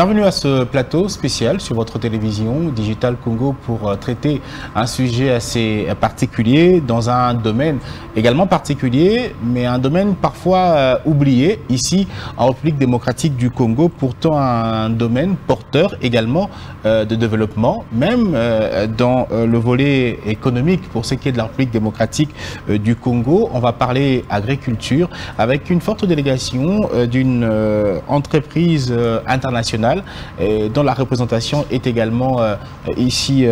Bienvenue à ce plateau spécial sur votre télévision Digital Congo pour traiter un sujet assez particulier dans un domaine également particulier, mais un domaine parfois oublié ici en République démocratique du Congo, pourtant un domaine porteur également de développement, même dans le volet économique pour ce qui est de la République démocratique du Congo. On va parler agriculture avec une forte délégation d'une entreprise internationale dont la représentation est également ici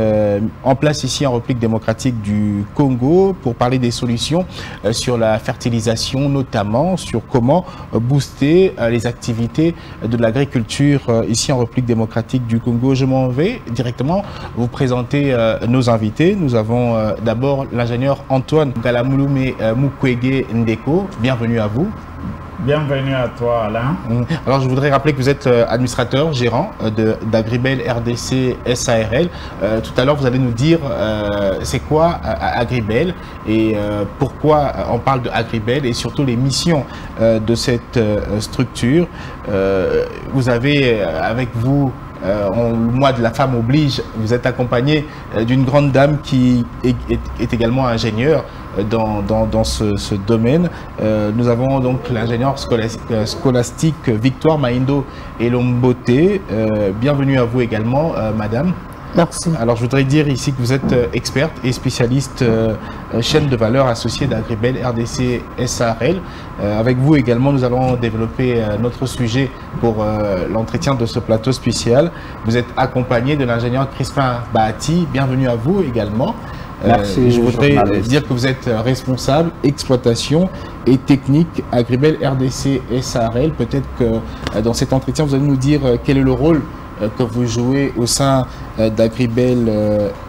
en place ici en République démocratique du Congo pour parler des solutions sur la fertilisation, notamment sur comment booster les activités de l'agriculture ici en République démocratique du Congo. Je m'en vais directement vous présenter nos invités. Nous avons d'abord l'ingénieur Antoine Galamouloumé Mukwege Ndeko. Bienvenue à vous. Bienvenue à toi, Alain. Alors, je voudrais rappeler que vous êtes administrateur, gérant d'Agribel RDC SARL. Tout à l'heure, vous allez nous dire c'est quoi Agribel et pourquoi on parle de Agribel et surtout les missions de cette structure. Vous avez avec vous, le mois de la femme oblige, vous êtes accompagné d'une grande dame qui est également ingénieure dans ce domaine. Nous avons donc l'ingénieur scolastique Victoire Maindo Elombote. Bienvenue à vous également, madame. Merci. Alors, je voudrais dire ici que vous êtes experte et spécialiste chaîne de valeur associée d'Agribel RDC SARL. Avec vous également, nous allons développer notre sujet pour l'entretien de ce plateau spécial. Vous êtes accompagné de l'ingénieur Crispin Bahati. Bienvenue à vous également. Merci, je voudrais dire que vous êtes responsable exploitation et technique Agribel RDC SARL. Peut-être que dans cet entretien, vous allez nous dire quel est le rôle que vous jouez au sein d'Agribel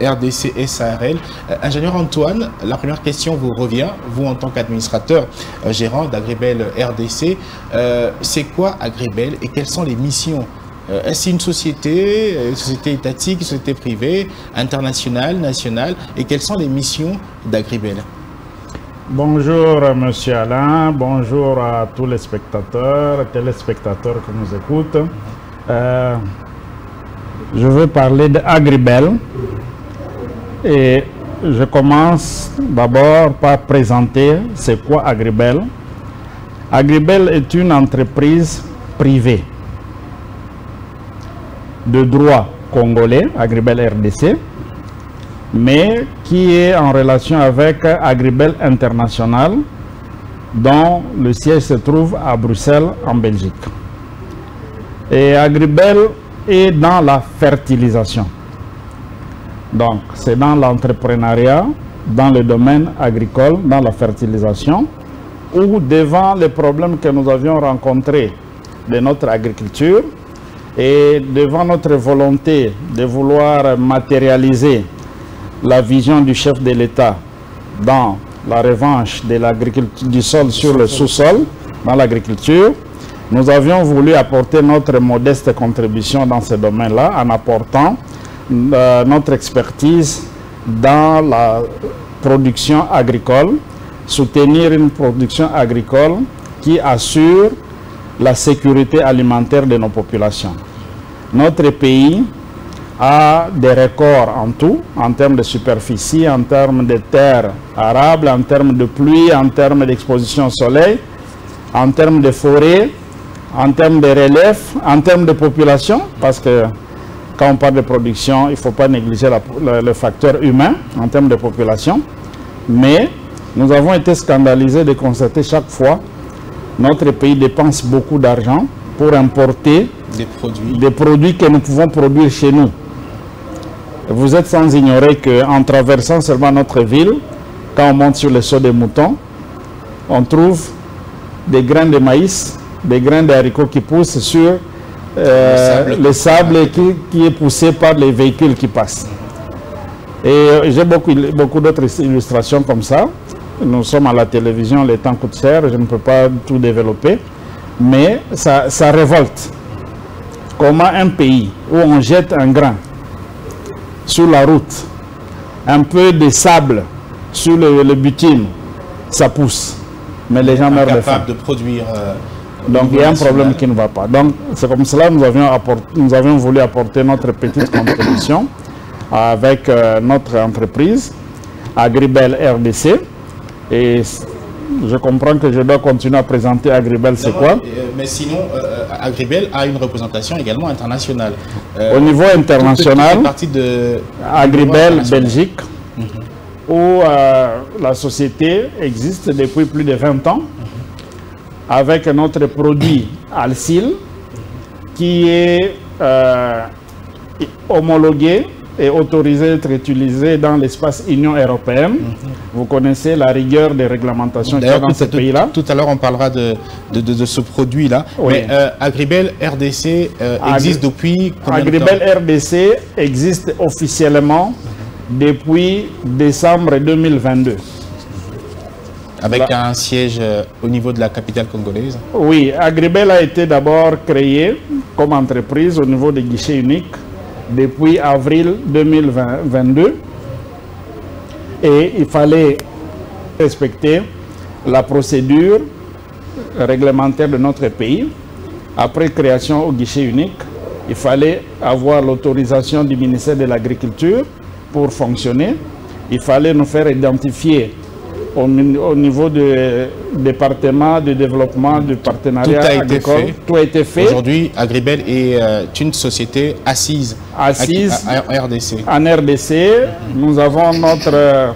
RDC SARL. Ingénieur Antoine, la première question vous revient, vous en tant qu'administrateur gérant d'Agribel RDC. C'est quoi Agribel et quelles sont les missions? Est-ce une société étatique, une société privée, internationale, nationale? Et quelles sont les missions d'Agribel? Bonjour Monsieur Alain, bonjour à tous les spectateurs, téléspectateurs qui nous écoutent. Je veux parler d'Agribel et je commence d'abord par présenter c'est quoi Agribel. Agribel est une entreprise privée de droit congolais, Agribel RDC, mais qui est en relation avec Agribel International, dont le siège se trouve à Bruxelles, en Belgique. Et Agribel est dans la fertilisation. Donc, c'est dans l'entrepreneuriat, dans le domaine agricole, dans la fertilisation, où devant les problèmes que nous avions rencontrés de notre agriculture, et devant notre volonté de vouloir matérialiser la vision du chef de l'État dans la revanche de l'agriculture du sol sur le sous-sol, dans l'agriculture, nous avions voulu apporter notre modeste contribution dans ce domaine-là en apportant notre expertise dans la production agricole, soutenir une production agricole qui assure la sécurité alimentaire de nos populations. Notre pays a des records en tout, en termes de superficie, en termes de terres arables, en termes de pluie, en termes d'exposition au soleil, en termes de forêt, en termes de relief, en termes de population, parce que quand on parle de production, il ne faut pas négliger le facteur humain en termes de population. Mais nous avons été scandalisés de constater chaque fois notre pays dépense beaucoup d'argent pour importer des produits que nous pouvons produire chez nous. Vous êtes sans ignorer qu'en traversant seulement notre ville, quand on monte sur les sauts des moutons, on trouve des grains de maïs, des grains de haricots qui poussent sur le sable qui est poussé par les véhicules qui passent. Et j'ai beaucoup d'autres illustrations comme ça. Nous sommes à la télévision, les temps coûtent cher, je ne peux pas tout développer, mais ça révolte. Comment un pays où on jette un grain sur la route, un peu de sable sur le bitume, ça pousse, mais les gens meurent de faim. Incapable de produire Donc il y a un problème qui ne va pas. Donc c'est comme cela que nous avions voulu apporter notre petite contribution avec notre entreprise, Agribel RDC. Et je comprends que je dois continuer à présenter Agribel, c'est quoi? Mais sinon, Agribel a une représentation également internationale. Au niveau international, Agribel Belgique, où la société existe depuis plus de 20 ans, avec notre produit Alsil, qui est homologué et autorisé d'être utilisé dans l'espace Union européenne. Vous connaissez la rigueur des réglementations qu'il y a dans ce pays-là. Tout à l'heure, on parlera de ce produit-là. Oui. Mais Agribel RDC existe depuis combien de temps? Agribel RDC existe officiellement depuis décembre 2022. Avec un siège au niveau de la capitale congolaise? Oui, Agribel a été d'abord créé comme entreprise au niveau des guichets uniques depuis avril 2022 et il fallait respecter la procédure réglementaire de notre pays. Après création au guichet unique, il fallait avoir l'autorisation du ministère de l'Agriculture pour fonctionner. Il fallait nous faire identifier au niveau du département de développement du partenariat agricole. Tout a été fait. Aujourd'hui, Agribel est une société assise en RDC. En RDC, nous avons notre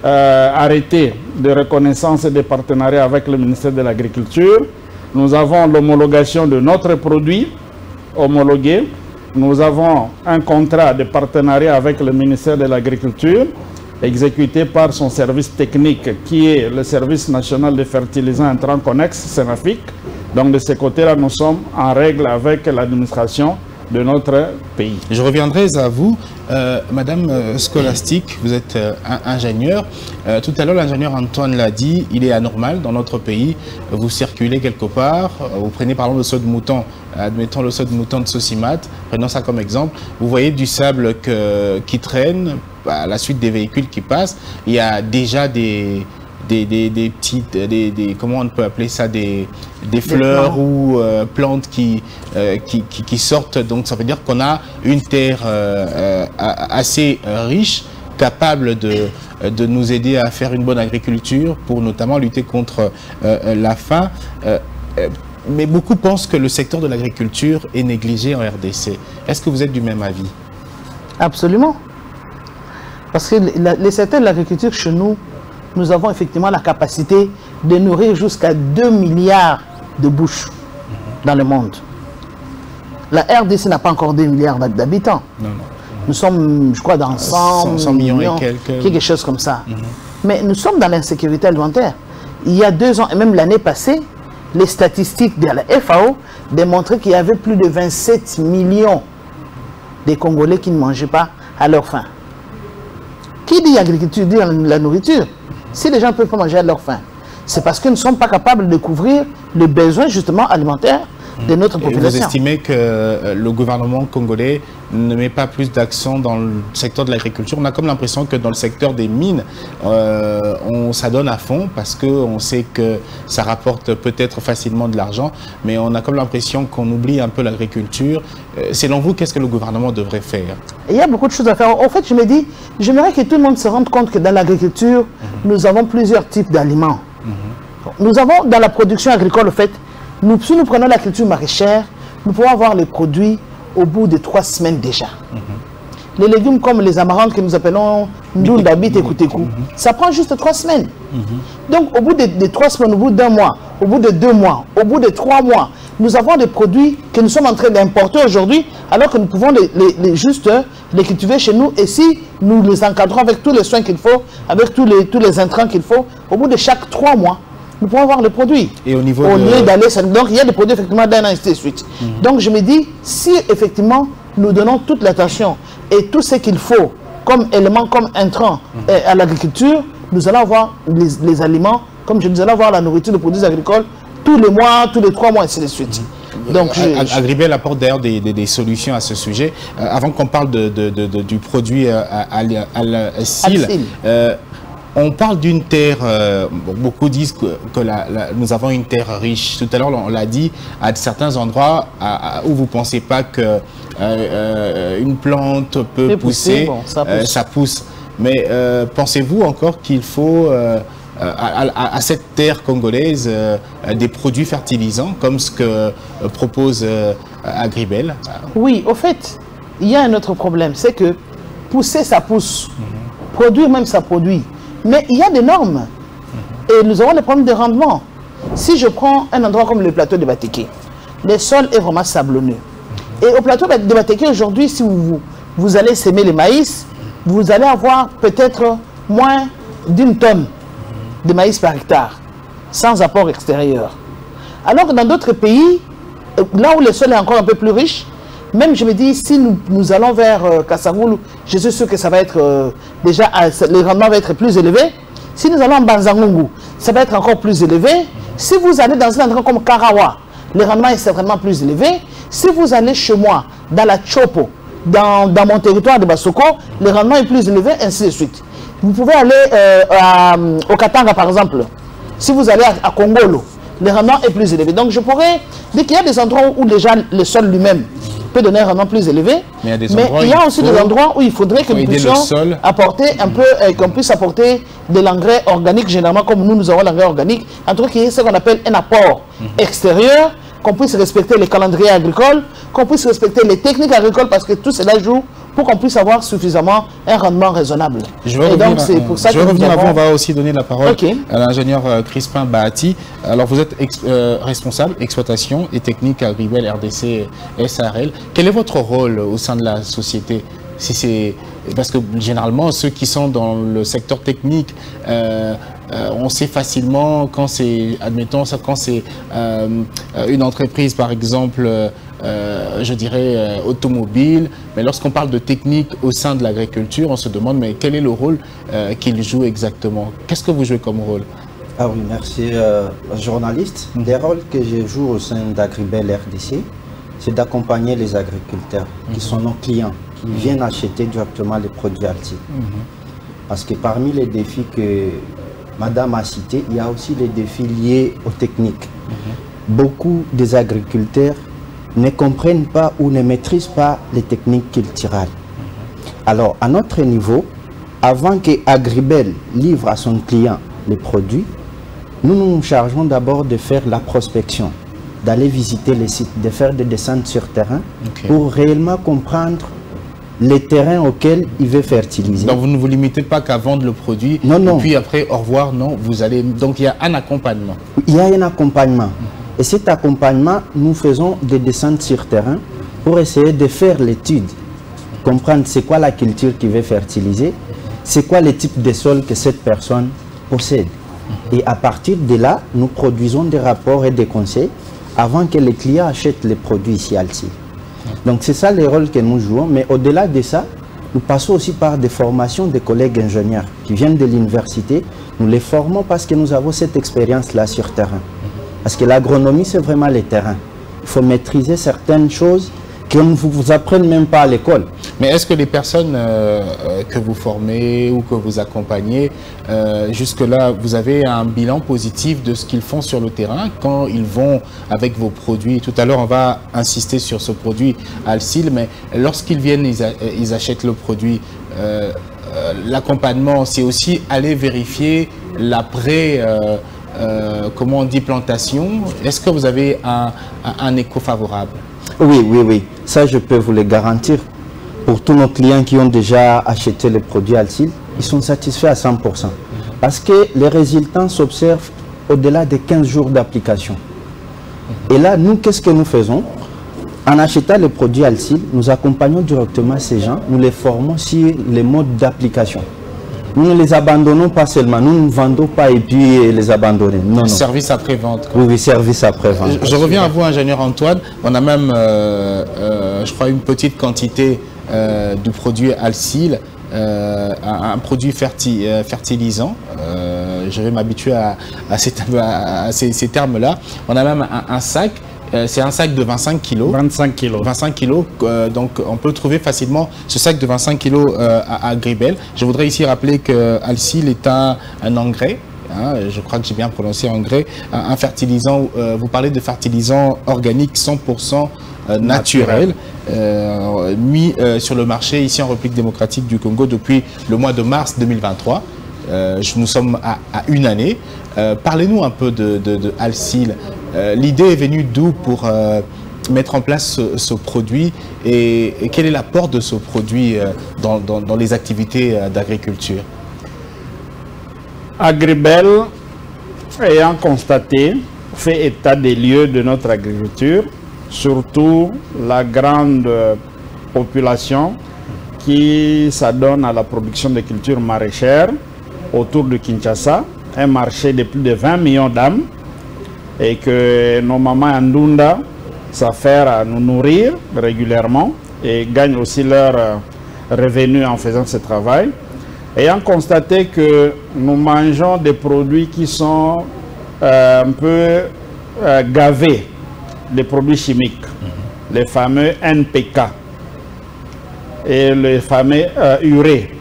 arrêté de reconnaissance des partenariats avec le ministère de l'Agriculture. Nous avons l'homologation de notre produit homologué. Nous avons un contrat de partenariat avec le ministère de l'Agriculture, exécuté par son service technique, qui est le service national de fertilisants intrants connexes, Senafic. Donc de ce côté-là, nous sommes en règle avec l'administration de notre pays. Je reviendrai à vous. Madame Scholastique, vous êtes ingénieur. Tout à l'heure, l'ingénieur Antoine l'a dit, il est anormal dans notre pays. Vous circulez quelque part, vous prenez par exemple le saut de mouton, admettons le saut de mouton de Sosimat, prenons ça comme exemple. Vous voyez du sable qui traîne à la suite des véhicules qui passent. Il y a déjà des petites, comment on peut appeler ça, des fleurs ou plantes qui sortent. Donc ça veut dire qu'on a une terre assez riche, capable de nous aider à faire une bonne agriculture pour notamment lutter contre la faim. Mais beaucoup pensent que le secteur de l'agriculture est négligé en RDC. Est-ce que vous êtes du même avis? Absolument. Parce que le secteur de l'agriculture chez nous, nous avons effectivement la capacité de nourrir jusqu'à 2 milliards de bouches dans le monde. La RDC n'a pas encore 2 milliards d'habitants. Nous sommes, je crois, dans 100 millions et quelques. Quelque chose comme ça. Mais nous sommes dans l'insécurité alimentaire. Il y a 2 ans, et même l'année passée, les statistiques de la FAO démontraient qu'il y avait plus de 27 millions de Congolais qui ne mangeaient pas à leur faim. Qui dit agriculture dit la nourriture? Si les gens ne peuvent pas manger à leur faim, c'est parce que nous ne sommes pas capables de couvrir les besoins justement alimentaires de notre population. Et vous estimez que le gouvernement congolais ne met pas plus d'accent dans le secteur de l'agriculture? On a comme l'impression que dans le secteur des mines, on s'adonne à fond parce qu'on sait que ça rapporte peut-être facilement de l'argent, mais on a comme l'impression qu'on oublie un peu l'agriculture. Selon vous, qu'est-ce que le gouvernement devrait faire? Il y a beaucoup de choses à faire. En fait, je me dis, j'aimerais que tout le monde se rende compte que dans l'agriculture, nous avons plusieurs types d'aliments. Nous avons dans la production agricole, en fait, si nous prenons la culture maraîchère, nous pouvons avoir les produits au bout de 3 semaines déjà. Les légumes comme les amarantes que nous appelons Ndunda, Bit et Koutekou, ça prend juste 3 semaines. Donc au bout de 3 semaines, au bout d'1 mois, au bout de 2 mois, au bout de 3 mois, nous avons des produits que nous sommes en train d'importer aujourd'hui, alors que nous pouvons juste les cultiver chez nous. Et si nous les encadrons avec tous les soins qu'il faut, avec tous les intrants qu'il faut, au bout de chaque 3 mois, nous pouvons avoir les produits. Et au niveau lieu d'aller, donc il y a des produits effectivement d'un an et ainsi de suite. Donc je me dis, si effectivement nous donnons toute l'attention et tout ce qu'il faut comme élément, comme intrant à l'agriculture, nous allons avoir les aliments, comme je disais, nous allons avoir la nourriture, les produits agricoles tous les mois, tous les 3 mois, et ainsi de suite. Donc, Agribel apporte d'ailleurs des solutions à ce sujet. Avant qu'on parle du produit Alsil, On parle d'une terre, beaucoup disent que nous avons une terre riche. Tout à l'heure, on l'a dit, à certains endroits où vous ne pensez pas que une plante peut pousser, bon, ça pousse. Mais pensez-vous encore qu'il faut à cette terre congolaise des produits fertilisants comme ce que propose Agribel? Oui, au fait, il y a un autre problème, c'est que pousser, ça pousse. Produire même, ça produit. Mais il y a des normes. Et nous avons des problèmes de rendement. Si je prends un endroit comme le plateau de Batéké, le sol est vraiment sablonneux. Et au plateau de Batéké, aujourd'hui, si vous allez s'aimer le maïs, vous allez avoir peut-être moins d'1 tonne de maïs par hectare, sans apport extérieur. Alors que dans d'autres pays, là où le sol est encore un peu plus riche, même je me dis, si nous allons vers Kassagoulou, je suis sûr que ça va être déjà, le rendement va être plus élevé. Si nous allons en Banzangungu, ça va être encore plus élevé. Si vous allez dans un endroit comme Karawa, le rendement est certainement plus élevé. Si vous allez chez moi, dans la Chopo, dans mon territoire de Basoko, le rendement est plus élevé, ainsi de suite. Vous pouvez aller au Katanga, par exemple. Si vous allez à Kongolo, le rendement est plus élevé. Donc je pourrais dire qu'il y a des endroits où déjà le sol lui-même peut donner un rendement plus élevé. Mais il y a aussi des endroits où il faudrait que nous puissions apporter un peu, qu'on puisse apporter de l'engrais organique, généralement comme nous avons l'engrais organique. En tout cas, qu'il y ait ce qu'on appelle un apport extérieur, qu'on puisse respecter les calendriers agricoles, qu'on puisse respecter les techniques agricoles, parce que tout cela joue pour qu'on puisse avoir suffisamment un rendement raisonnable. Et donc, c'est pour ça que revenir avant, on va aussi donner la parole à l'ingénieur Crispin Bahati. Alors, vous êtes responsable exploitation et technique Agribel RDC SARL. Quel est votre rôle au sein de la société? Si c'est parce que généralement, ceux qui sont dans le secteur technique, on sait facilement quand c'est, admettons, quand c'est une entreprise, par exemple, je dirais automobile, mais lorsqu'on parle de technique au sein de l'agriculture, on se demande, mais quel est le rôle qu'il joue exactement? Qu'est-ce que vous jouez comme rôle? Ah oui, merci. Journaliste, les rôles que je joue au sein d'Agribel RDC, c'est d'accompagner les agriculteurs qui sont nos clients, qui viennent acheter directement les produits Alsil. Parce que parmi les défis que Madame a cités, il y a aussi les défis liés aux techniques. Beaucoup des agriculteurs ne comprennent pas ou ne maîtrisent pas les techniques culturelles. Alors, à notre niveau, avant que Agribel livre à son client les produits, nous nous chargeons d'abord de faire la prospection, d'aller visiter les sites, de faire des descentes sur terrain pour réellement comprendre les terrains auxquels il veut fertiliser. Donc vous ne vous limitez pas qu'à vendre le produit, non, non. Et puis après, au revoir, non, vous allez... Donc il y a un accompagnement. Il y a un accompagnement. Et cet accompagnement, nous faisons des descentes sur terrain pour essayer de faire l'étude, comprendre c'est quoi la culture qu'il veut fertiliser, c'est quoi le type de sol que cette personne possède. Et à partir de là, nous produisons des rapports et des conseils avant que les clients achètent les produits ici à Alsil. Donc c'est ça le rôle que nous jouons, mais au-delà de ça, nous passons aussi par des formations de collègues ingénieurs qui viennent de l'université. Nous les formons parce que nous avons cette expérience-là sur terrain. Parce que l'agronomie, c'est vraiment le terrain. Il faut maîtriser certaines choses qu'on ne vous apprenne même pas à l'école. Mais est-ce que les personnes que vous formez ou que vous accompagnez, jusque-là, vous avez un bilan positif de ce qu'ils font sur le terrain quand ils vont avec vos produits? Tout à l'heure, on va insister sur ce produit Alsil, mais lorsqu'ils viennent, ils achètent le produit. L'accompagnement, c'est aussi aller vérifier l'après, comment on dit, plantation. Est-ce que vous avez un écho favorable? Oui, oui, oui. Ça, je peux vous le garantir. Pour tous nos clients qui ont déjà acheté les produits Alsil, ils sont satisfaits à 100%. Parce que les résultats s'observent au-delà de 15 jours d'application. Et là, nous, qu'est-ce que nous faisons? En achetant les produits Alsil, nous accompagnons directement ces gens, nous les formons sur les modes d'application. Nous ne les abandonnons pas seulement, nous ne vendons pas et puis les abandonner. Non, non. Service après-vente. Oui, oui, service après-vente. Je reviens à vous, ingénieur Antoine. On a même, je crois, une petite quantité du produit Alsil, un produit fertilisant. Je vais m'habituer à ces termes-là. On a même un sac. C'est un sac de 25 kilos. 25 kilos. 25 kilos. Donc, on peut trouver facilement ce sac de 25 kilos à Agribel. Je voudrais ici rappeler que Alsil est un engrais. Hein, je crois que j'ai bien prononcé engrais. Un fertilisant. Vous parlez de fertilisant organique 100% naturel. Mis sur le marché ici en République démocratique du Congo depuis le mois de mars 2023. Nous sommes à une année. Parlez-nous un peu de Alsil. L'idée est venue d'où pour mettre en place ce produit et quel est l'apport de ce produit dans les activités d'agriculture? Agribel, ayant constaté, fait état des lieux de notre agriculture, surtout la grande population qui s'adonne à la production de cultures maraîchères autour de Kinshasa, un marché de plus de 20 millions d'âmes, et que nos mamans Ndunda s'affairent à nous nourrir régulièrement et gagnent aussi leur revenus en faisant ce travail. Ayant constaté que nous mangeons des produits qui sont un peu gavés, des produits chimiques, les fameux NPK et les fameux urée,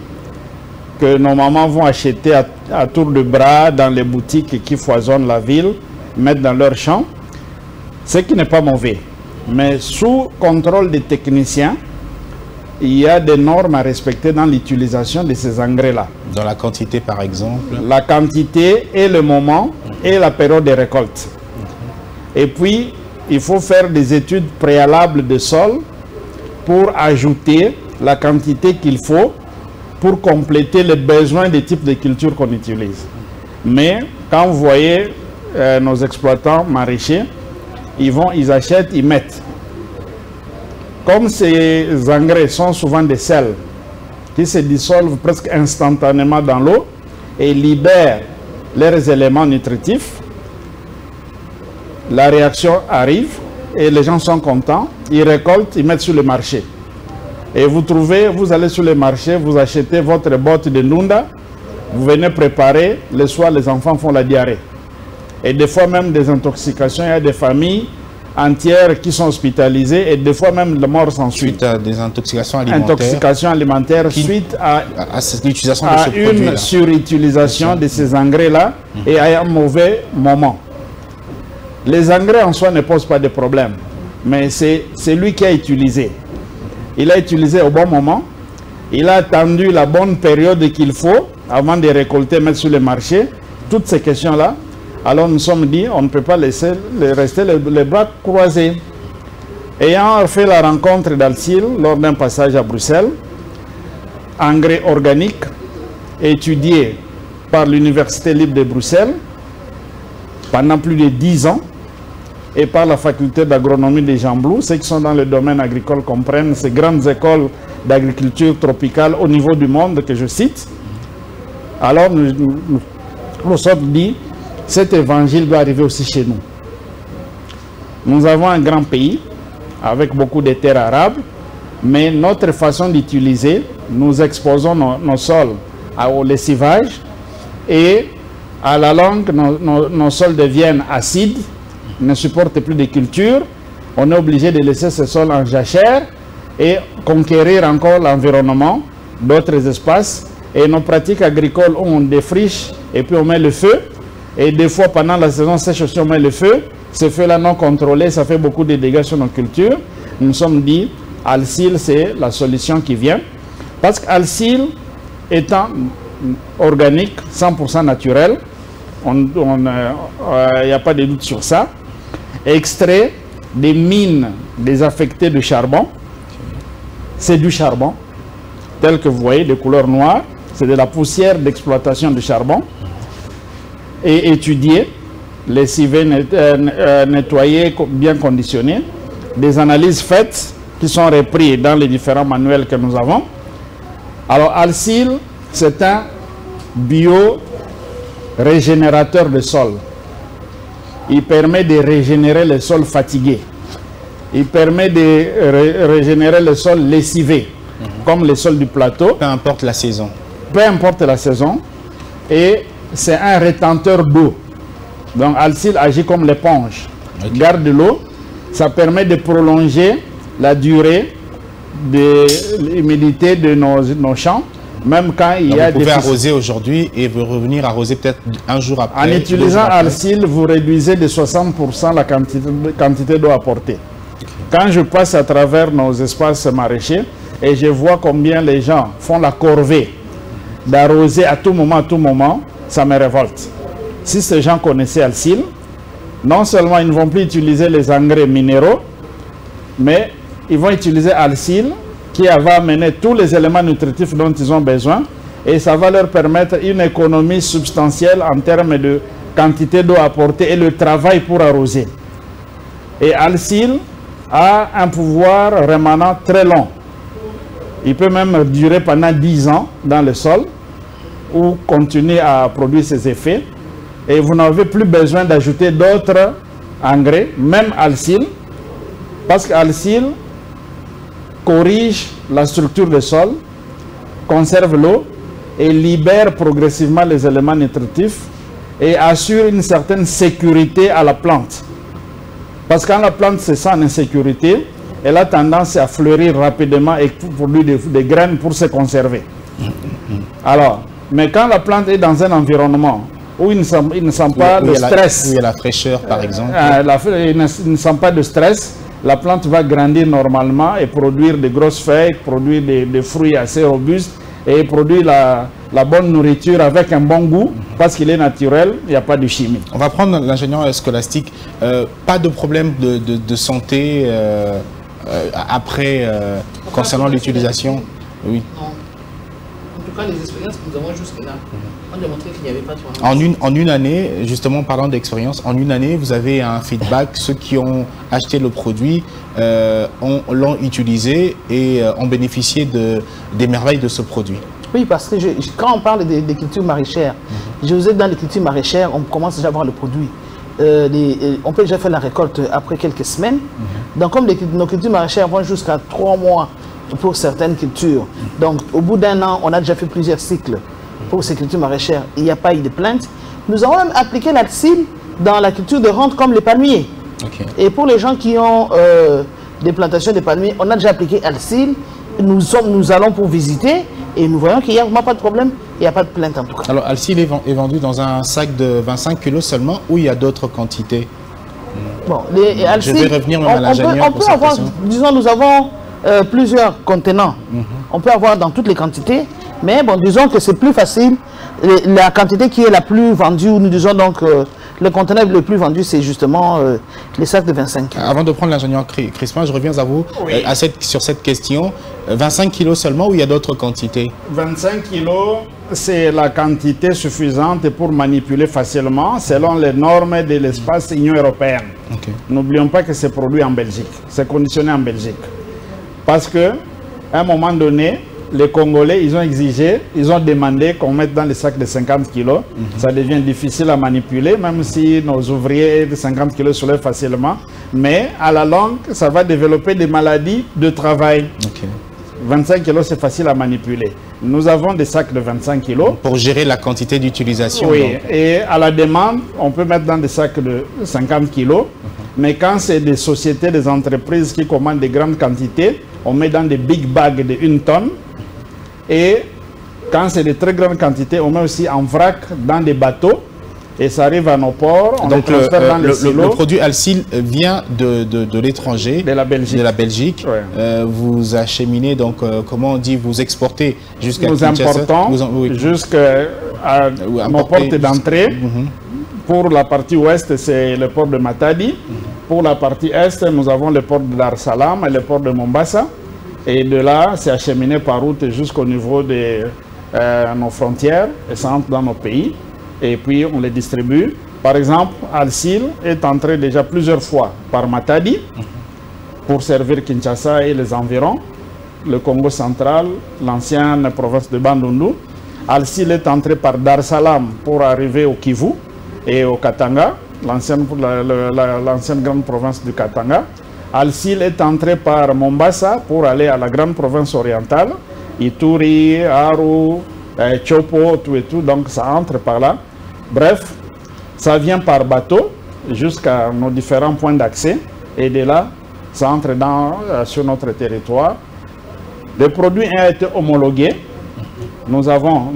que nos mamans vont acheter à tour de bras dans les boutiques qui foisonnent la ville, mettre dans leurs champs, ce qui n'est pas mauvais. Mais sous contrôle des techniciens, il y a des normes à respecter dans l'utilisation de ces engrais-là. Dans la quantité, par exemple? La quantité et le moment et la période de récolte. Et puis, il faut faire des études préalables de sol pour ajouter la quantité qu'il faut pour compléter les besoins des types de cultures qu'on utilise. Mais quand vous voyez nos exploitants maraîchers, ils achètent, ils mettent. Comme ces engrais sont souvent des sels qui se dissolvent presque instantanément dans l'eau et libèrent leurs éléments nutritifs, la réaction arrive et les gens sont contents, ils récoltent, ils mettent sur le marché. Et vous allez sur le marché, vous achetez votre botte de Ndunda, vous venez préparer, le soir les enfants font la diarrhée. Et des fois même des intoxications, il y a des familles entières qui sont hospitalisées et des fois même la mort s'ensuit. Suite à des intoxications alimentaires. Intoxications alimentaires suite à l'utilisation de ce produit-là. Une surutilisation de ces engrais-là et à un mauvais moment. Les engrais en soi ne posent pas de problème, mais c'est lui qui a utilisé. Il a utilisé au bon moment, il a attendu la bonne période qu'il faut avant de récolter, mettre sur le marché, toutes ces questions-là. Alors nous sommes dit, on ne peut pas rester les bras croisés. Ayant fait la rencontre d'Alsil lors d'un passage à Bruxelles, engrais organique étudié par l'Université libre de Bruxelles pendant plus de 10 ans et par la faculté d'agronomie de Jean Blou. Ceux qui sont dans le domaine agricole comprennent ces grandes écoles d'agriculture tropicale au niveau du monde que je cite. Alors nous sommes dit, cet évangile doit arriver aussi chez nous. Nous avons un grand pays avec beaucoup de terres arables, mais notre façon d'utiliser, nous exposons nos sols au lessivage et à la longue, nos sols deviennent acides, ne supportent plus de culture. On est obligé de laisser ces sols en jachère et conquérir encore l'environnement d'autres espaces. Et nos pratiques agricoles, on défriche et puis on met le feu. Et des fois, pendant la saison sèche aussi, on met le feu. Ce feu-là non contrôlé, ça fait beaucoup de dégâts sur nos cultures. Nous nous sommes dit, Alsil, c'est la solution qui vient. Parce qu'Alsil, étant organique, 100% naturel, il n'y a pas de doute sur ça, extrait des mines désaffectées de charbon. C'est du charbon, tel que vous voyez, de couleur noire. C'est de la poussière d'exploitation de charbon. Et étudié, lessivé, nettoyé, bien conditionné, des analyses faites qui sont reprises dans les différents manuels que nous avons. Alors Alsil, c'est un bio-régénérateur de sol. Il permet de régénérer les sols fatigués. Il permet de régénérer les sols lessivés, comme les sols du plateau. Peu importe la saison. Peu importe la saison. Et c'est un rétenteur d'eau. Donc Alsil agit comme l'éponge. Okay. Garde l'eau Ça permet de prolonger la durée de l'humidité de nos champs, même quand il y a des... Vous pouvez arroser aujourd'hui et vous revenir arroser peut-être un jour après. En utilisant Alsil, vous réduisez de 60% la quantité d'eau apportée. Quand je passe à travers nos espaces maraîchers et je vois combien les gens font la corvée d'arroser à tout moment, ça me révolte. Si ces gens connaissaient Alsil, non seulement ils ne vont plus utiliser les engrais minéraux, mais ils vont utiliser Alsil qui va amener tous les éléments nutritifs dont ils ont besoin et ça va leur permettre une économie substantielle en termes de quantité d'eau apportée et le travail pour arroser. Et Alsil a un pouvoir rémanent très long. Il peut même durer pendant 10 ans dans le sol ou continuer à produire ses effets. Et vous n'avez plus besoin d'ajouter d'autres engrais, même Alsil, parce qu'Alsil corrige la structure du sol, conserve l'eau et libère progressivement les éléments nutritifs et assure une certaine sécurité à la plante. Parce que quand la plante se sent en insécurité, elle a tendance à fleurir rapidement et produire des graines pour se conserver. Alors, mais quand la plante est dans un environnement où il ne sent pas de stress, où il y a la fraîcheur par exemple, il ne sent pas de stress, la plante va grandir normalement et produire de grosses feuilles, produire des fruits assez robustes et produire la bonne nourriture avec un bon goût parce qu'il est naturel, il n'y a pas de chimie. On va prendre l'ingénieur scolastique. Pas de problème de santé après concernant l'utilisation? Oui. Non. En tout cas, les expériences que nous avons jusque-là ont démontré qu'il n'y avait pas de problème. En une année, justement parlant d'expérience, en une année, vous avez un feedback. Ceux qui ont acheté le produit l'ont utilisé et ont bénéficié des merveilles de ce produit. Oui, parce que quand on parle des cultures maraîchères, je vous ai dit dans les cultures maraîchères, on commence déjà à voir le produit. On peut déjà faire la récolte après quelques semaines. Donc comme nos cultures maraîchères vont jusqu'à 3 mois pour certaines cultures. Donc au bout d'un an, on a déjà fait plusieurs cycles pour ces cultures maraîchères. Il n'y a pas eu de plainte. Nous avons même appliqué l'Alsil dans la culture de rente comme les palmiers. Et pour les gens qui ont des plantations de palmiers, on a déjà appliqué Alsil. Nous allons pour visiter et nous voyons qu'il n'y a vraiment pas de problème, il n'y a pas de plainte en tout cas. Alors Alsil est vendu dans un sac de 25 kg seulement ou il y a d'autres quantités? Bon, les Alsil, je vais revenir même à l'ingénieur. On peut avoir, disons, nous avons plusieurs contenants. On peut avoir dans toutes les quantités, mais bon, disons que c'est plus facile. La quantité qui est la plus vendue, nous disons donc le conteneur le plus vendu, c'est justement les sacs de 25 kg. Avant de prendre l'ingénieur Crispin, je reviens à vous sur cette question. 25 kg seulement ou il y a d'autres quantités? 25 kg, c'est la quantité suffisante pour manipuler facilement selon les normes de l'espace Union européenne. N'oublions pas que c'est produit en Belgique, c'est conditionné en Belgique. Parce qu'à un moment donné, les Congolais, ils ont exigé, ils ont demandé qu'on mette dans les sacs de 50 kg. Ça devient difficile à manipuler, même si nos ouvriers de 50 kg soulèvent facilement. Mais à la longue, ça va développer des maladies de travail. 25 kg, c'est facile à manipuler. Nous avons des sacs de 25 kg. Pour gérer la quantité d'utilisation. Oui, et à la demande, on peut mettre dans des sacs de 50 kg. Mais quand c'est des sociétés, des entreprises qui commandent des grandes quantités, on met dans des big bags de 1 tonne. Et quand c'est de très grandes quantités, on met aussi en vrac dans des bateaux. Et ça arrive à nos ports, on donc les transfère dans les silos. Le produit Alsil vient de l'étranger, de la Belgique. Vous acheminez, donc comment on dit, vous exportez jusqu'à Kinshasa. Nous importons jusqu'à nos portes d'entrée. Pour la partie ouest, c'est le port de Matadi. Pour la partie est, nous avons le port de Dar es Salaam et le port de Mombasa. Et de là, c'est acheminé par route jusqu'au niveau de nos frontières et ça entre dans nos pays. Et puis, on les distribue. Par exemple, Alsil est entré déjà plusieurs fois par Matadi pour servir Kinshasa et les environs, le Congo central, l'ancienne province de Bandundu. Alsil est entré par Dar es Salaam pour arriver au Kivu et au Katanga, l'ancienne grande province du Katanga. Alsil est entré par Mombasa pour aller à la grande province orientale, Ituri, Aru, Chopo, tout et tout, donc ça entre par là. Bref, ça vient par bateau jusqu'à nos différents points d'accès Et de là, ça entre sur notre territoire. Le produit a été homologué. Nous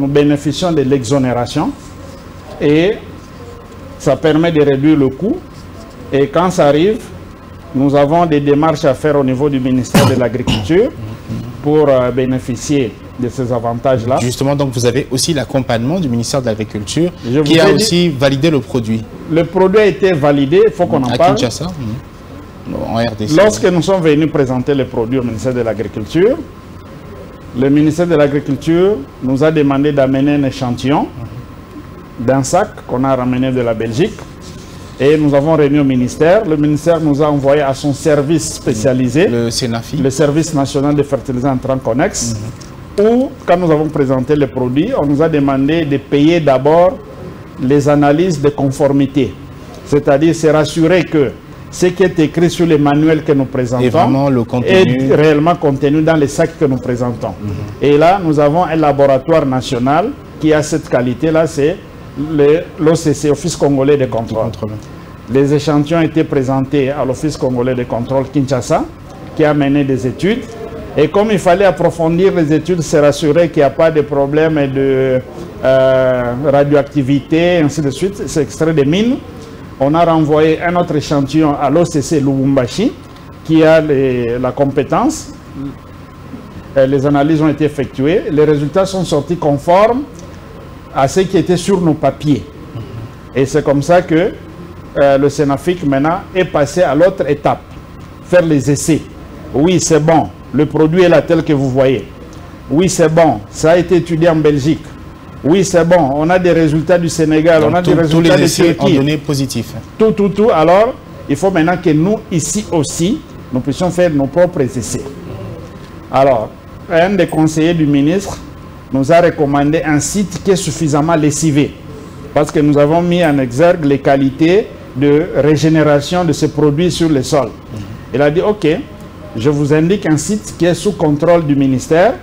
bénéficions de l'exonération. Et ça permet de réduire le coût. Et quand ça arrive, nous avons des démarches à faire au niveau du ministère de l'Agriculture pour bénéficier de ces avantages-là. Justement, donc vous avez aussi l'accompagnement du ministère de l'Agriculture qui a aussi validé le produit. Le produit a été validé, il faut qu'on en parle. À Kinshasa, en RDC. Lorsque nous sommes venus présenter le produit au ministère de l'Agriculture, le ministère de l'Agriculture nous a demandé d'amener un échantillon d'un sac qu'on a ramené de la Belgique. Et nous avons réuni au ministère. Le ministère nous a envoyé à son service spécialisé, le Senafi, le service national de fertilisants entrants connexes, où, quand nous avons présenté le produit, on nous a demandé de payer d'abord les analyses de conformité. C'est-à-dire se rassurer que ce qui est écrit sur les manuels que nous présentons est réellement contenu dans les sacs que nous présentons. Et là, nous avons un laboratoire national qui a cette qualité-là, c'est l'OCC, Office Congolais de Contrôle. Les échantillons ont été présentés à l'Office Congolais de Contrôle Kinshasa, qui a mené des études. Et comme il fallait approfondir les études, se rassurer qu'il n'y a pas de problème de radioactivité, ainsi de suite, c'est extrait des mines, on a renvoyé un autre échantillon à l'OCC Lubumbashi, qui a la compétence. Les analyses ont été effectuées. Les résultats sont sortis conformes à ce qui était sur nos papiers. Et c'est comme ça que le Senafic maintenant est passé à l'autre étape, faire les essais. Oui, c'est bon, le produit est là tel que vous voyez. Oui, c'est bon, ça a été étudié en Belgique. Oui, c'est bon, on a des résultats du Sénégal, on a des résultats de Turquie. Tous les essais ont donné positif. Tout. Alors, il faut maintenant que nous, ici aussi, nous puissions faire nos propres essais. Alors, un des conseillers du ministre nous a recommandé un site qui est suffisamment lessivé. Parce que nous avons mis en exergue les qualités de régénération de ce produit sur le sol. Il a dit, OK, je vous indique un site qui est sous contrôle du ministère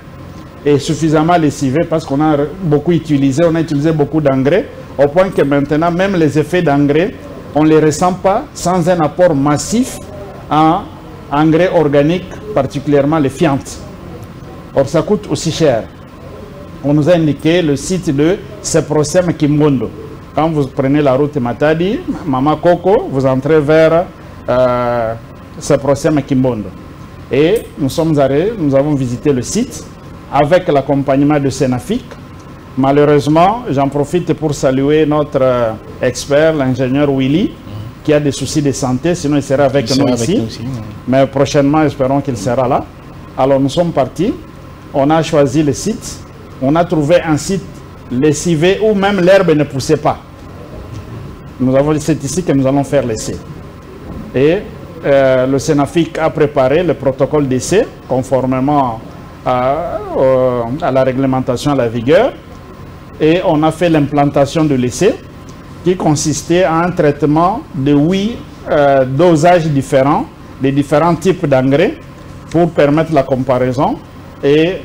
et suffisamment lessivé parce qu'on a beaucoup utilisé, on a utilisé beaucoup d'engrais, au point que maintenant, même les effets d'engrais, on ne les ressent pas sans un apport massif en engrais organiques, particulièrement les fientes. Or, ça coûte aussi cher. On nous a indiqué le site de Seprosem Kimbondo. Quand vous prenez la route Matadi, Mama Koko, vous entrez vers Seprosem Kimbondo. Et nous avons visité le site avec l'accompagnement de Senafic. Malheureusement, j'en profite pour saluer notre expert, l'ingénieur Willy, qui a des soucis de santé, sinon il serait avec nous ici. Mais prochainement, espérons qu'il sera là. Alors nous sommes partis, on a choisi le site. On a trouvé un site lessivé où même l'herbe ne poussait pas. C'est ici que nous allons faire l'essai. Et le Senafic a préparé le protocole d'essai conformément à la réglementation à la vigueur. Et on a fait l'implantation de l'essai qui consistait en un traitement de 8 dosages différents, des différents types d'engrais pour permettre la comparaison et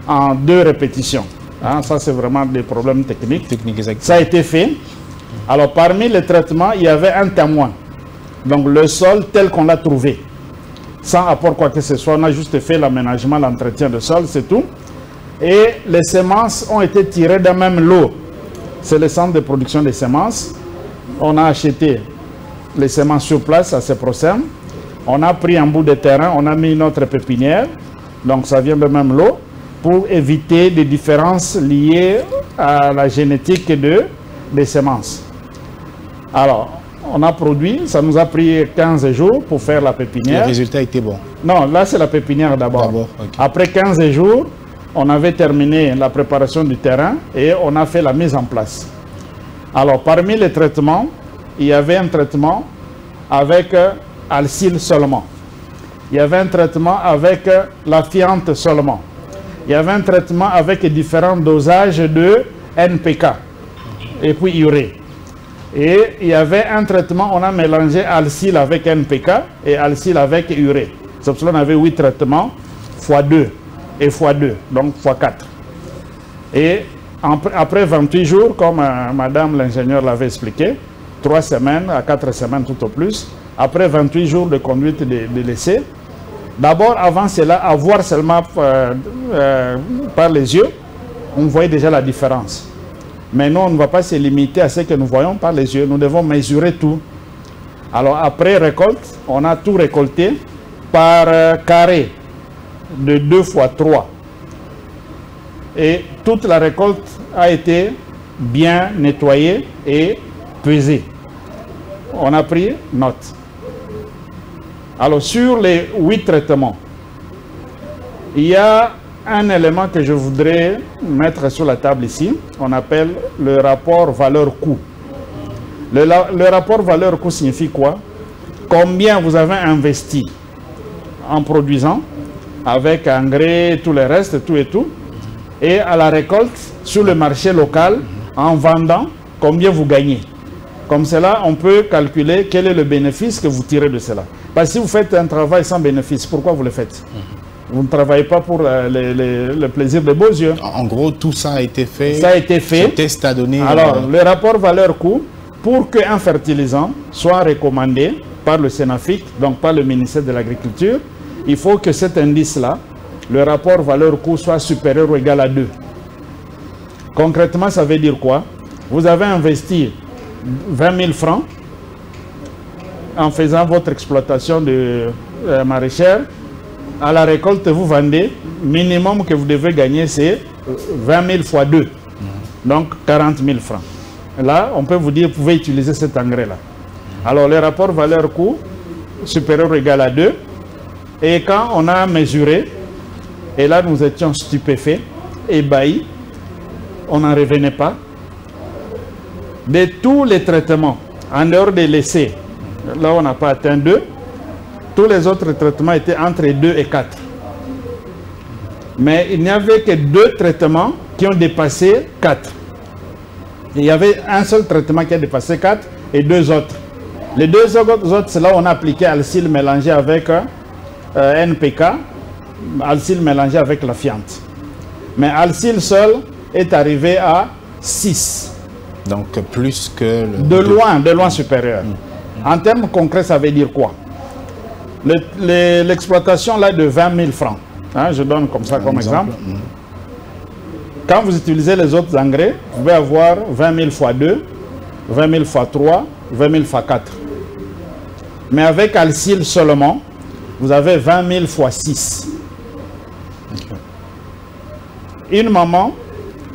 en 2 répétitions. Hein, ça, c'est vraiment des problèmes techniques. Ça a été fait. Alors, parmi les traitements, il y avait un témoin. Donc, le sol tel qu'on l'a trouvé. Sans apport quoi que ce soit, on a juste fait l'aménagement, l'entretien de sol, c'est tout. Et les semences ont été tirées d'un même lot. C'est le centre de production des semences. On a acheté les semences sur place à Seprosem. On a pris un bout de terrain, on a mis notre pépinière. Donc, ça vient de même lot, pour éviter des différences liées à la génétique des semences. Alors, on a produit, ça nous a pris 15 jours pour faire la pépinière. Le résultat était bon? Non, là c'est la pépinière d'abord. Okay. Après 15 jours, on avait terminé la préparation du terrain et on a fait la mise en place. Alors, parmi les traitements, il y avait un traitement avec Alcil seulement. Il y avait un traitement avec la fiente seulement. Il y avait un traitement avec différents dosages de NPK et puis urée. Et il y avait un traitement, on a mélangé Alcil avec NPK et Alcil avec urée. C'est pour cela qu'on avait 8 traitements x2 et x2, donc x4. Et après 28 jours, comme madame l'ingénieur l'avait expliqué, 3 semaines à 4 semaines tout au plus, après 28 jours de conduite de l'essai. D'abord, avant cela, à voir seulement par les yeux, on voyait déjà la différence. Mais nous, on ne va pas se limiter à ce que nous voyons par les yeux. Nous devons mesurer tout. Alors, après récolte, on a tout récolté par carré de 2 fois 3. Et toute la récolte a été bien nettoyée et pesée. On a pris note. Alors, sur les 8 traitements, il y a un élément que je voudrais mettre sur la table ici. On appelle le rapport valeur-coût. Le rapport valeur-coût signifie quoi? Combien vous avez investi en produisant, avec engrais, tout le reste, tout et tout, et à la récolte, sur le marché local, en vendant, combien vous gagnez. Comme cela, on peut calculer quel est le bénéfice que vous tirez de cela. Parce que si vous faites un travail sans bénéfice, pourquoi vous le faites? Vous ne travaillez pas pour le plaisir des beaux yeux. En gros, tout ça a été fait. Ça a été fait. Ce test a donné. Alors, le rapport valeur-coût, pour qu'un fertilisant soit recommandé par le Sénafic, donc par le ministère de l'Agriculture, il faut que cet indice-là, le rapport valeur-coût, soit supérieur ou égal à 2. Concrètement, ça veut dire quoi? Vous avez investi 20 000 francs en faisant votre exploitation de maraîchère. À la récolte, vous vendez, minimum que vous devez gagner, c'est 20 000 fois 2. Donc 40 000 francs. Là, on peut vous dire, vous pouvez utiliser cet engrais-là. Alors, le rapport valeur-coût supérieur ou égal à 2. Et quand on a mesuré, et là, nous étions stupéfaits, ébahis, on n'en revenait pas. De tous les traitements, en dehors des laissés, là, on n'a pas atteint 2. Tous les autres traitements étaient entre 2 et 4. Mais il n'y avait que 2 traitements qui ont dépassé 4. Il y avait un seul traitement qui a dépassé 4 et 2 autres. Les 2 autres, c'est là où on a appliqué Alsil mélangé avec NPK, Alsil mélangé avec la fiente. Mais Alsil seul est arrivé à 6. Donc plus que... De loin supérieur. En termes concrets, ça veut dire quoi? L'exploitation là de 20 000 francs, hein, je donne comme ça comme exemple. Quand vous utilisez les autres engrais, vous pouvez avoir 20 000 fois 2, 20 000 fois 3, 20 000 fois 4. Mais avec Alsil seulement, vous avez 20 000 fois 6. Une maman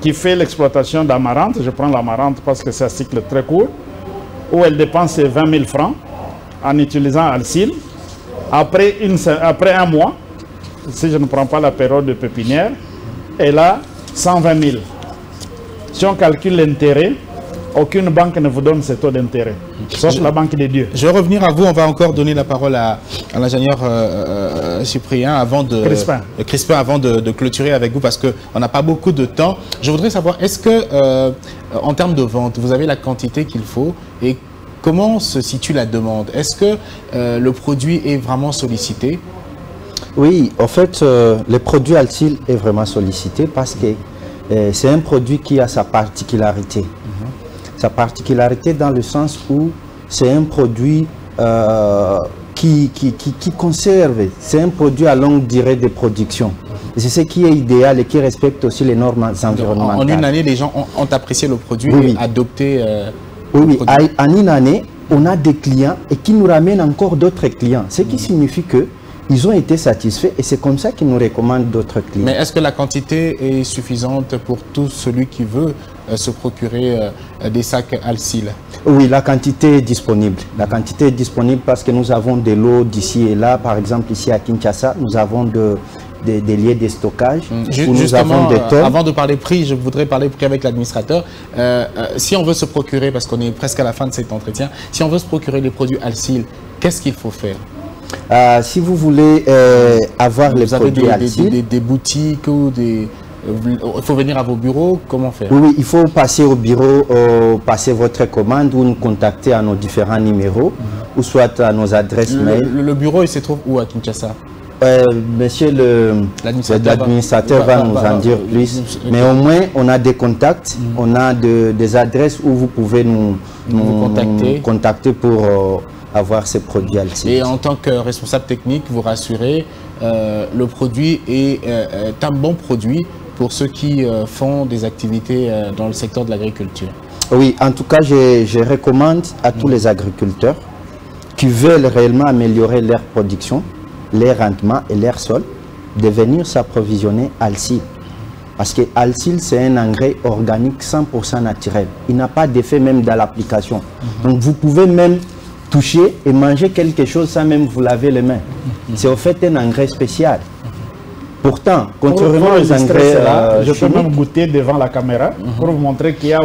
qui fait l'exploitation d'amarante, je prends l'amarante parce que c'est un cycle très court, où elle dépense 20 000 francs en utilisant Alsil. Après un mois, si je ne prends pas la période de pépinière, elle a 120 000. Si on calcule l'intérêt, aucune banque ne vous donne ce taux d'intérêt, sauf la Banque des Dieux. Je vais revenir à vous, on va encore donner la parole à l'ingénieur Cyprien avant de... Crispin, avant de clôturer avec vous, parce qu'on n'a pas beaucoup de temps. Je voudrais savoir, est-ce que, en termes de vente, vous avez la quantité qu'il faut et comment se situe la demande? Est-ce que le produit est vraiment sollicité? Oui, en fait, le produit Alsil est vraiment sollicité parce que c'est un produit qui a sa particularité. Sa particularité dans le sens où c'est un produit qui conserve, c'est un produit à longue durée de production. C'est ce qui est idéal et qui respecte aussi les normes environnementales. En une année, les gens ont apprécié le produit et adopté oui, en une année, on a des clients et qui nous ramènent encore d'autres clients. Ce qui signifie qu'ils ont été satisfaits et c'est comme ça qu'ils nous recommandent d'autres clients. Mais est-ce que la quantité est suffisante pour tout celui qui veut se procurer des sacs Alsil? Oui, la quantité est disponible. La quantité est disponible parce que nous avons de l'eau d'ici et là. Par exemple, ici à Kinshasa, nous avons des lieux de stockage. Nous avons des tonnes. Avant de parler prix, je voudrais parler prix avec l'administrateur. Si on veut se procurer, parce qu'on est presque à la fin de cet entretien, si on veut se procurer les produits Alsil, qu'est-ce qu'il faut faire? Si vous voulez avoir les produits Alsil, des boutiques ou des... Il faut venir à vos bureaux, comment faire? Oui, il faut passer au bureau, passer votre commande ou nous contacter à nos différents numéros ou soit à nos adresses mail. Le bureau, il se trouve où à Kinshasa? Monsieur l'administrateur va nous en dire plus, mais au moins on a des contacts, on a des adresses où vous pouvez nous contacter pour avoir ces produits Alcil. Et en tant que responsable technique, vous rassurez, le produit est un bon produit pour ceux qui font des activités dans le secteur de l'agriculture. Oui, en tout cas, je recommande à tous les agriculteurs qui veulent réellement améliorer leur production, leur rendement et leur sol, de venir s'approvisionner Alcil. Parce que Alcil, c'est un engrais organique 100% naturel. Il n'a pas d'effet même dans l'application. Donc vous pouvez même toucher et manger quelque chose sans même vous laver les mains. C'est au fait un engrais spécial. Pourtant, contrairement aux engrais je peux même goûter devant la caméra pour vous montrer qu'il n'y a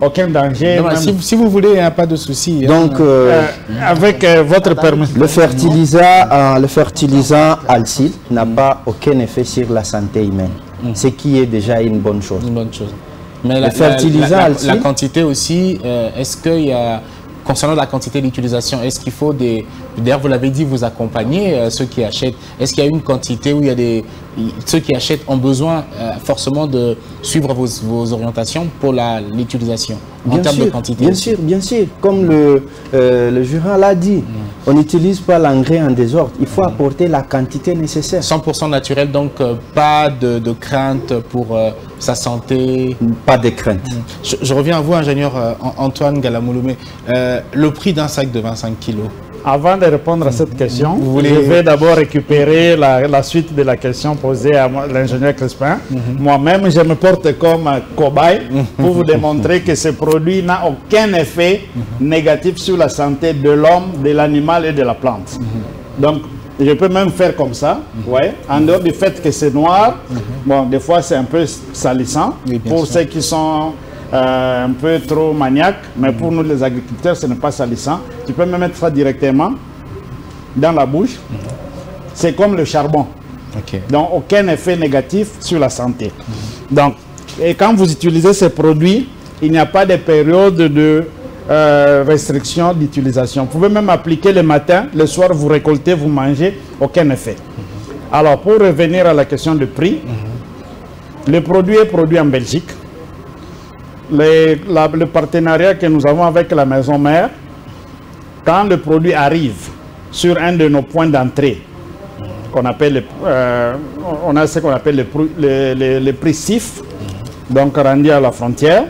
aucun danger. Non, si vous voulez, il n'y a pas de souci. Donc, avec votre permission. Le fertilisant Alcil n'a pas aucun effet sur la santé humaine, ce qui est déjà une bonne chose. Une bonne chose. Mais la quantité aussi, est-ce qu'il y a... Concernant la quantité d'utilisation, est-ce qu'il faut des... D'ailleurs, vous l'avez dit, vous accompagnez ceux qui achètent. Est-ce qu'il y a une quantité où il y a des... Ceux qui achètent ont besoin forcément de suivre vos orientations pour l'utilisation en termes de quantité? Bien sûr. Comme le jurant l'a dit, on n'utilise pas l'engrais en désordre. Il faut apporter la quantité nécessaire. 100% naturel, donc pas de crainte pour sa santé? Pas de crainte. Je reviens à vous, ingénieur Antoine Galamouloumé. Le prix d'un sac de 25 kilos. Avant de répondre à cette question, je vais d'abord récupérer la suite de la question posée à l'ingénieur Crespin. Moi-même, je me porte comme cobaye pour vous démontrer que ce produit n'a aucun effet négatif sur la santé de l'homme, de l'animal et de la plante. Donc, je peux même faire comme ça, en dehors du fait que c'est noir. Bon, des fois, c'est un peu salissant pour ceux qui sont un peu trop maniaques, mais pour nous les agriculteurs, ce n'est pas salissant. Tu peux même mettre ça directement dans la bouche. C'est comme le charbon. Donc, aucun effet négatif sur la santé. Donc, et quand vous utilisez ces produits, il n'y a pas de période de restriction d'utilisation. Vous pouvez même appliquer le matin, le soir, vous récoltez, vous mangez, aucun effet. Alors, pour revenir à la question du prix, le produit est produit en Belgique. Le partenariat que nous avons avec la maison mère, quand le produit arrive sur un de nos points d'entrée, on a ce qu'on appelle le prix CIF, donc rendu à la frontière,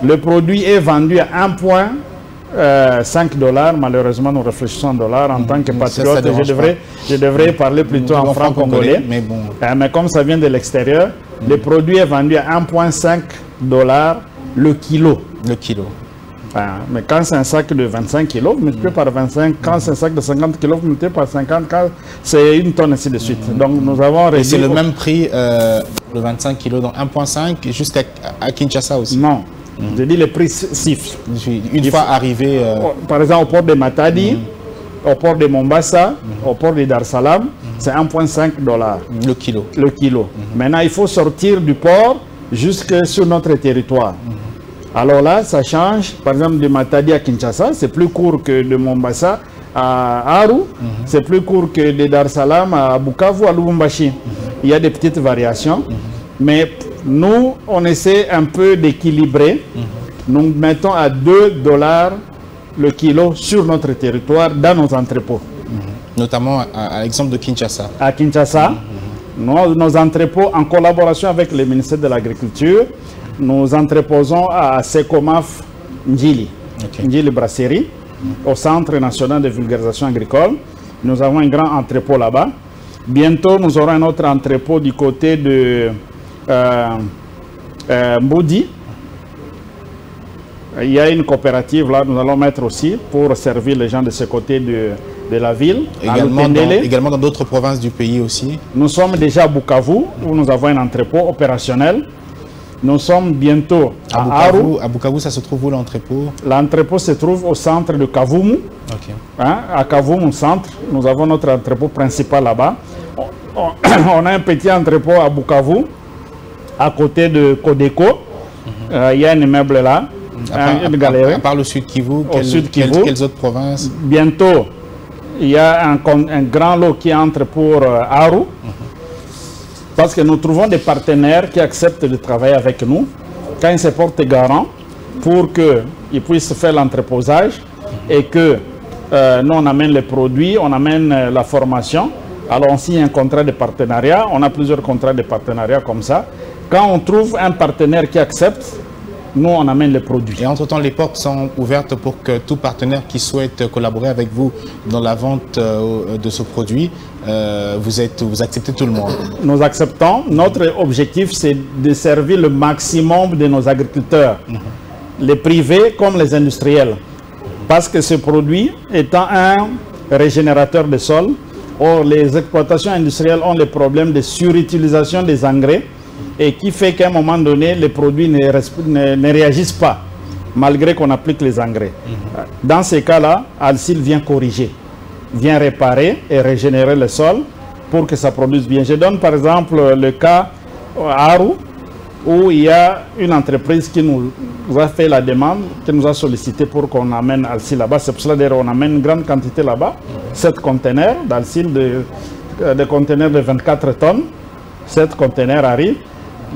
le produit est vendu à 1,5 $. Malheureusement, nous réfléchissons en dollars. En tant que patriote, je devrais parler plutôt en franc congolais. Mais comme ça vient de l'extérieur, le produit est vendu à 1,5 $ le kilo. Mais quand c'est un sac de 25 kg, vous multipliez par 25. Quand c'est un sac de 50 kg, vous multipliez par 50. C'est une tonne, ainsi de suite. Donc nous avons réduit. Et c'est le même prix, le 25 kg, donc 1,5 jusqu'à Kinshasa aussi? Non. Je dis le prix CIF. Une fois arrivé... Par exemple, au port de Matadi, au port de Mombasa, au port de Dar es Salaam, c'est 1,5 $. Le kilo. Maintenant, il faut sortir du port jusque sur notre territoire. Alors là, ça change. Par exemple, de Matadi à Kinshasa, c'est plus court que de Mombasa à Aru. C'est plus court que de Dar es Salaam à Bukavu, à Lubumbashi. Il y a des petites variations. Mais nous, on essaie un peu d'équilibrer. Nous mettons à 2 $ le kilo sur notre territoire, dans nos entrepôts. Notamment à l'exemple de Kinshasa. À Kinshasa, nos entrepôts, en collaboration avec le ministère de l'Agriculture, nous entreposons à Secomaf Njili, Njili Brasserie, au Centre national de vulgarisation agricole. Nous avons un grand entrepôt là-bas. Bientôt, nous aurons un autre entrepôt du côté de Mboudi. Il y a une coopérative là, nous allons mettre aussi pour servir les gens de ce côté de la ville. Également dans d'autres provinces du pays aussi. Nous sommes déjà à Bukavu, où nous avons un entrepôt opérationnel. Nous sommes bientôt à Aru. À Bukavu, ça se trouve où l'entrepôt? L'entrepôt se trouve au centre de Kavumu. À Kavumu centre, nous avons notre entrepôt principal là-bas. On a un petit entrepôt à Bukavu, à côté de Codeco. Il y a un immeuble là. Une galerie. À part le Sud Kivu, quelles autres provinces? Bientôt, il y a un grand lot qui entre pour Aru. Parce que nous trouvons des partenaires qui acceptent de travailler avec nous quand ils se portent garant pour qu'ils puissent faire l'entreposage et que nous on amène les produits, on amène la formation. Alors on signe un contrat de partenariat, on a plusieurs contrats de partenariat comme ça. Quand on trouve un partenaire qui accepte, nous on amène les produits. Et entre-temps, les portes sont ouvertes pour que tout partenaire qui souhaite collaborer avec vous dans la vente de ce produit, vous acceptez tout le monde. Nous acceptons. Notre objectif, c'est de servir le maximum de nos agriculteurs, les privés comme les industriels. Parce que ce produit étant un régénérateur de sol, or les exploitations industrielles ont le problème de surutilisation des engrais et qui fait qu'à un moment donné, les produits ne réagissent pas, malgré qu'on applique les engrais. Dans ces cas-là, Alsil vient corriger, vient réparer et régénérer le sol pour que ça produise bien. Je donne par exemple le cas à Aru, où il y a une entreprise qui nous a fait la demande, qui nous a sollicité pour qu'on amène Alsil là-bas. C'est pour cela qu'on amène une grande quantité là-bas, 7 conteneurs d'Alsil, des conteneurs de 24 tonnes. 7 conteneurs arrivent.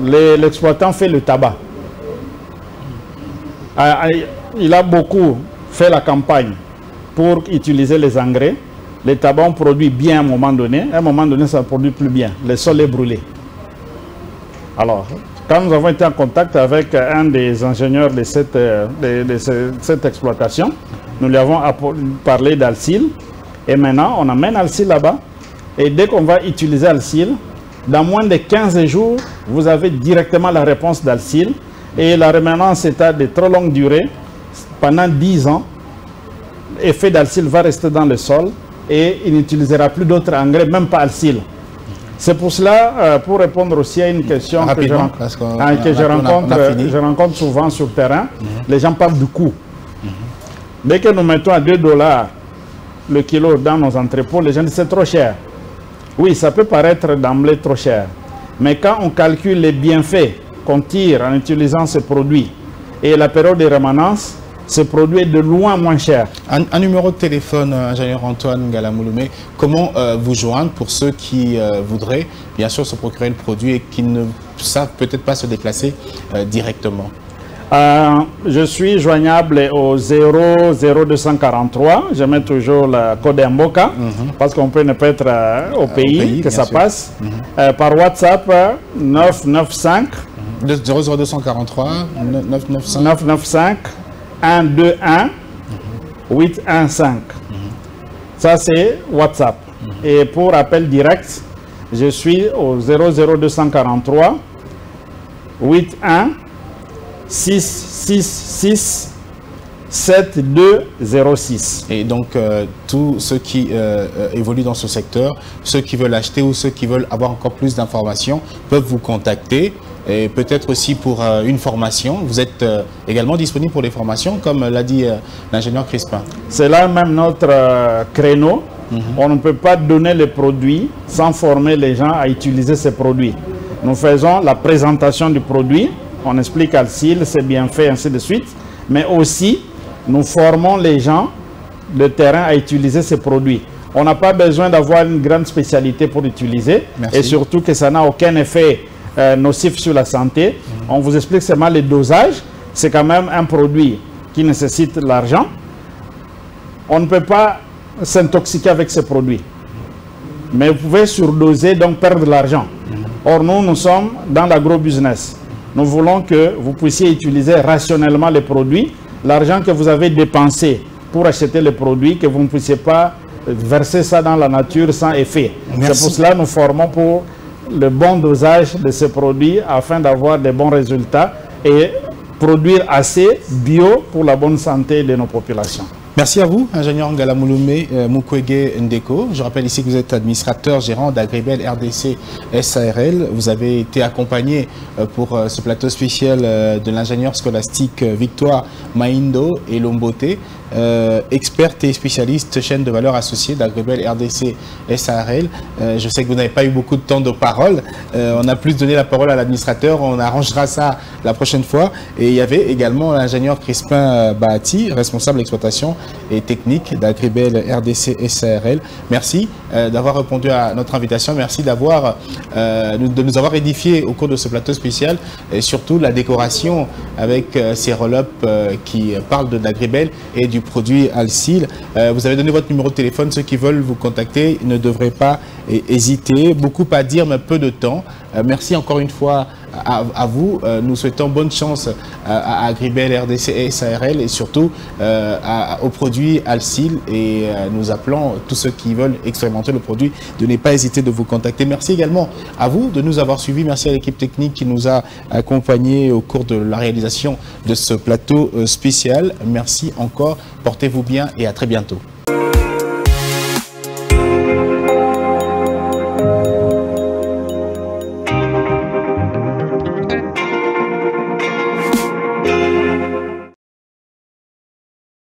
L'exploitant fait le tabac. Il a beaucoup fait la campagne pour utiliser les engrais. Les tabacs ont produit bien à un moment donné. À un moment donné, ça ne produit plus bien. Le sol est brûlé. Alors, quand nous avons été en contact avec un des ingénieurs de cette exploitation, nous lui avons parlé d'Alsil. Et maintenant, on amène Alsil là-bas. Et dès qu'on va utiliser Alsil, dans moins de 15 jours, vous avez directement la réponse d'Alsil. Et la rémanence est de trop longue durée. Pendant 10 ans, l'effet d'Alsil va rester dans le sol et il n'utilisera plus d'autres engrais, même pas Alsil. C'est pour cela, pour répondre aussi à une question que je rencontre souvent sur le terrain, les gens parlent du coût. Dès que nous mettons à $2 le kilo dans nos entrepôts, les gens disent c'est trop cher. Oui, ça peut paraître d'emblée trop cher. Mais quand on calcule les bienfaits qu'on tire en utilisant ce produit et la période de rémanence, ce produit est de loin moins cher. Un numéro de téléphone, ingénieur Antoine Ngalamouloumé, comment vous joindre pour ceux qui voudraient bien sûr se procurer le produit et qui ne savent peut-être pas se déplacer directement? Je suis joignable au 00243. Je mets toujours le code Mboka parce qu'on peut ne pas être au pays que ça passe. Par WhatsApp 995 00243 995 121 815. Ça c'est WhatsApp. Et pour appel direct, je suis au 00243 81 666 7206. Et donc, tous ceux qui évoluent dans ce secteur, ceux qui veulent acheter ou ceux qui veulent avoir encore plus d'informations, peuvent vous contacter. Et peut-être aussi pour une formation. Vous êtes également disponible pour les formations, comme l'a dit l'ingénieur Crispin. C'est là même notre créneau. On ne peut pas donner les produits sans former les gens à utiliser ces produits. Nous faisons la présentation du produit. On explique Alsil, c'est bien fait, ainsi de suite. Mais aussi, nous formons les gens de terrain à utiliser ces produits. On n'a pas besoin d'avoir une grande spécialité pour l'utiliser. Et surtout que ça n'a aucun effet nocif sur la santé. On vous explique seulement les dosages. C'est quand même un produit qui nécessite l'argent. On ne peut pas s'intoxiquer avec ces produits. Mais vous pouvez surdoser, donc perdre de l'argent. Or, nous sommes dans l'agro-business. Nous voulons que vous puissiez utiliser rationnellement les produits. L'argent que vous avez dépensé pour acheter les produits, que vous ne puissiez pas verser ça dans la nature sans effet. C'est pour cela que nous formons pour le bon dosage de ces produits afin d'avoir de bons résultats et produire assez bio pour la bonne santé de nos populations. Merci à vous, ingénieur Ngalamouloumé Mukwege Ndeko. Je rappelle ici que vous êtes administrateur gérant d'Agribel RDC SARL. Vous avez été accompagné pour ce plateau spécial de l'ingénieur scolastique Victoire Maindo et Lomboté, experte et spécialiste chaîne de valeur associée d'Agribel RDC SARL. Je sais que vous n'avez pas eu beaucoup de temps de parole. On a plus donné la parole à l'administrateur. On arrangera ça la prochaine fois. Et il y avait également l'ingénieur Crispin Bahati, responsable d'exploitation et technique d'Agribel RDC SARL. Merci d'avoir répondu à notre invitation. Merci de nous avoir édifié au cours de ce plateau spécial et surtout la décoration avec ces roll-up qui parlent de l'Agribel et du produit Alsil. Vous avez donné votre numéro de téléphone. Ceux qui veulent vous contacter ne devraient pas hésiter. Beaucoup à dire, mais peu de temps. Merci encore une fois à vous. Nous souhaitons bonne chance à Agribel RDC et SARL et surtout au produit Alsil, et nous appelons tous ceux qui veulent expérimenter le produit de ne pas hésiter de vous contacter. Merci également à vous de nous avoir suivis. Merci à l'équipe technique qui nous a accompagnés au cours de la réalisation de ce plateau spécial. Merci encore. Portez-vous bien et à très bientôt.